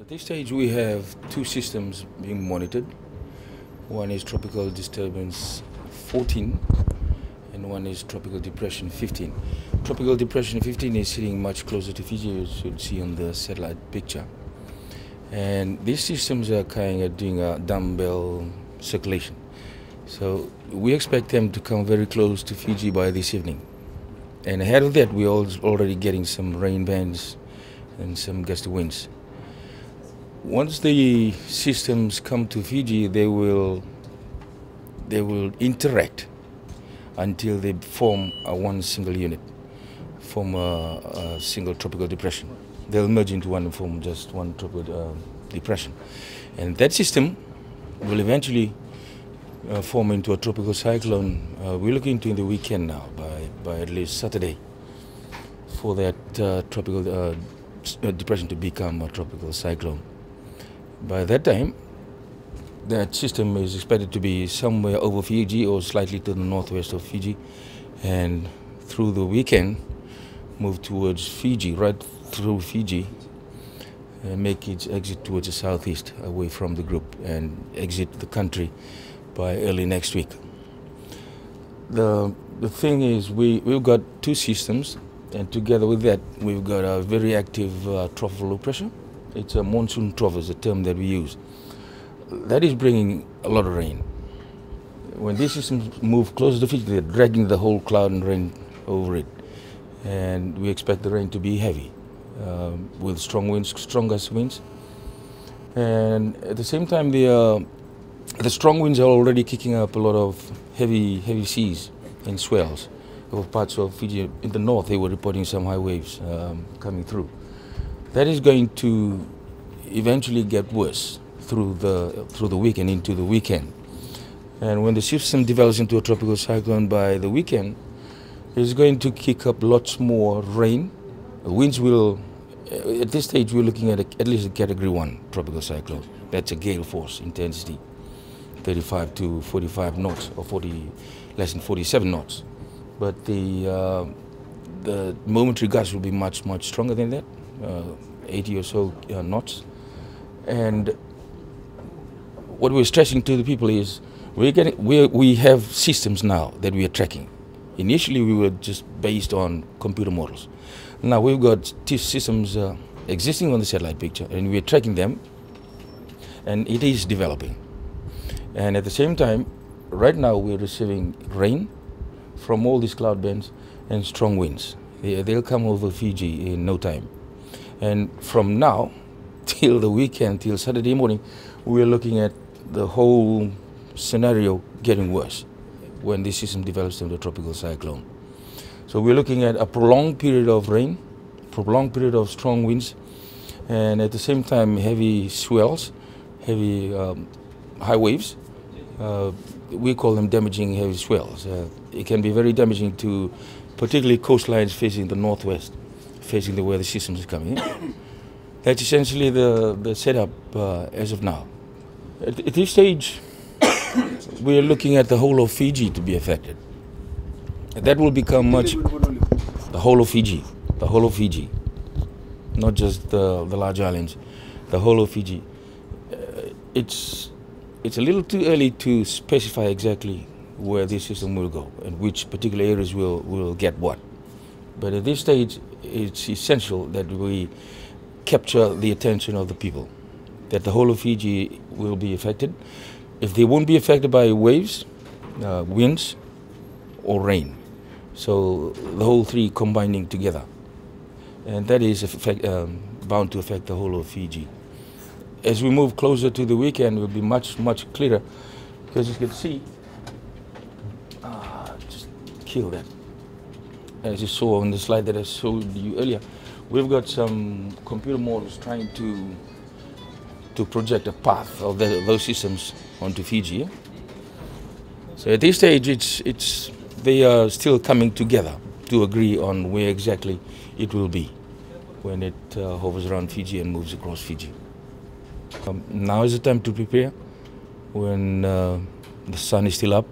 At this stage, we have two systems being monitored. One is Tropical Disturbance 14 and one is Tropical Depression 15. Tropical Depression 15 is sitting much closer to Fiji, as you should see on the satellite picture. And these systems are kind of doing a dumbbell circulation. So we expect them to come very close to Fiji by this evening. And ahead of that, we're already getting some rain bands and some gusty winds. Once the systems come to Fiji, they will interact until they form one single unit, form a single tropical depression. They'll merge into one and form just one tropical depression. And that system will eventually form into a tropical cyclone. We're looking into the weekend now, by at least Saturday, for that tropical depression to become a tropical cyclone. By that time, that system is expected to be somewhere over Fiji or slightly to the northwest of Fiji, and through the weekend move towards Fiji, right through Fiji, and make its exit towards the southeast away from the group and exit the country by early next week. The thing is, we've got two systems, and together with that we've got a very active trough of low pressure. It's a monsoon trough is the term that we use. That is bringing a lot of rain. When these systems move closer to Fiji, they're dragging the whole cloud and rain over it. And we expect the rain to be heavy, with strong winds, strongest winds. And at the same time, the strong winds are already kicking up a lot of heavy seas and swells. Over parts of Fiji in the north, they were reporting some high waves coming through. That is going to eventually get worse through the week and into the weekend. And when the system develops into a tropical cyclone by the weekend, it's going to kick up lots more rain. The winds will, at this stage, we're looking at least a Category 1 tropical cyclone. That's a gale force intensity, 35 to 45 knots, or less than 47 knots. But the momentary gusts will be much stronger than that. 80 or so knots. And what we're stressing to the people is we have systems now that we are tracking. Initially we were just based on computer models. Now we've got two systems existing on the satellite picture, and we're tracking them, and it is developing. And at the same time, right now we're receiving rain from all these cloud bands and strong winds. They'll come over Fiji in no time. And from now till the weekend, till Saturday morning, we're looking at the whole scenario getting worse when this system develops into a tropical cyclone. So we're looking at a prolonged period of rain, prolonged period of strong winds, and at the same time heavy swells, heavy high waves. We call them damaging heavy swells. It can be very damaging to particularly coastlines facing the northwest, facing where the systems are coming in. That's essentially the setup as of now. At this stage, we are looking at the whole of Fiji to be affected. That will become the whole of Fiji, not just the large islands, the whole of Fiji. It's a little too early to specify exactly where this system will go and which particular areas will get what. But at this stage, it's essential that we capture the attention of the people, that the whole of Fiji will be affected. If they won't be affected by waves, winds, or rain. So the whole three combining together. And that is bound to affect the whole of Fiji. As we move closer to the weekend, it will be much clearer, because you can see, just kill that. As you saw on the slide that I showed you earlier, we've got some computer models trying to project a path of those systems onto Fiji. So at this stage, they are still coming together to agree on where exactly it will be when it hovers around Fiji and moves across Fiji. Now is the time to prepare, when the sun is still up,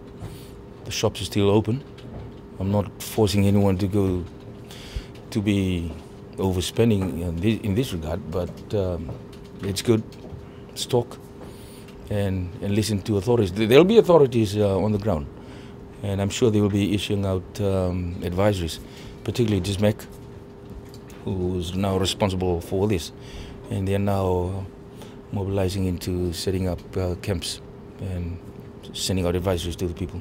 the shops are still open. I'm not forcing anyone to be overspending in this regard, but it's good. Let's talk and listen to authorities. There'll be authorities on the ground, and I'm sure they will be issuing out advisories, particularly Dismec, who's now responsible for all this, and they're now mobilizing into setting up camps and sending out advisories to the people.